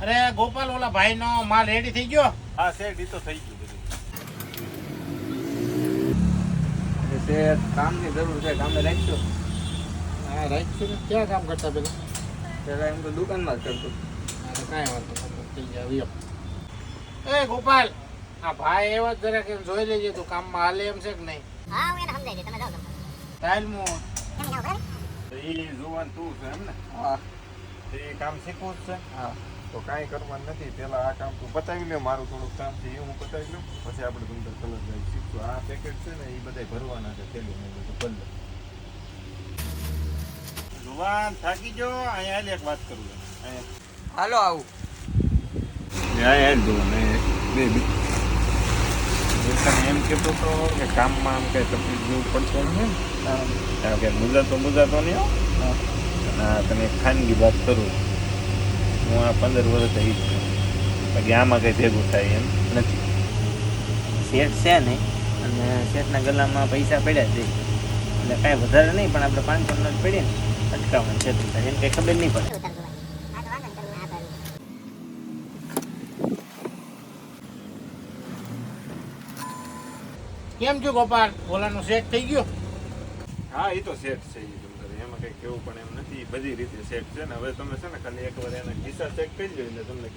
અરે ગોપાલ, ઓલા ભાઈ નો માલ રેડી થઈ ગયો? હા શેઠ, ઈ તો થઈ ગયું બધું. શેઠ, કામની જરૂર છે, કામે રાખશો? હા, રાખશું ને. ક્યાં કામ કરતા પેલા? પેલા એમ તો દુકાનમાં જ કરતો. કાંઈ વાંધો નહીં, થઈ જાય. એ ગોપાલ, આ ભાઈ એવા જ જરાક એમ જોઈ લેજે, તું કામમાં હાલે એમ છે કે નહીં? હા હું એને સમજાઈ દે, તમે જાઓ તમે. ટાઈલમાં તમે જાઓ બરાબર. ઈ જોવાન તું છે એમ ને? હા એ કામ શીખવું જ છે. હા. તો કાંઈ કરવાનું નથી. પેલા આ કામ તું પતાવી લે, મારું થોડુંક કામ છે એ હું પતાવી લઉં, પછી આપણે તમને કલર જાય શીખશું. આ પેકેટ છે ને એ બધા ભરવાના છે, થેલી ને બધું ભર લે. જુવાન થાકી ગયો, અહીંયા હાલ એક વાત કરું છું. અહીંયા હાલો આવું. હાલ જુવાન બે તને એમ કહેતો હતો કે કામમાં આમ કઈ તકલીફ જેવું પડશે નહીં, કારણ કે મુજાતો નહીં હો. હા, તને એક ખાનગી વાત કરું. હું આ 15 વર્ષ થઈ છું, બાકી આમાં કંઈ ભેગું થાય એમ નથી. શેઠ છે ને, અને શેઠના ગલામાં પૈસા પડ્યા છે, એટલે કાંઈ વધારે નહીં, પણ આપણે 500 નોટ પડી ને અટકાવવાનું છે, એમ કંઈ ખબર નહીં પડે. ઉતારજો ભાઈ. હા તો વાંધો નહીં, તમે આ બાજુ. કેમ છું ગોપાલ? ઓલાનું સેટ થઈ ગયું? હા, એ તો સેટ છે. એ તમને એમાં કંઈ કેવું પણ એમ નથી, બધી રીતે સેટ છે ને. હવે તમે છે ને ખાલી એકવાર એના ખિસ્સા ચેક કરી લો એટલે તમને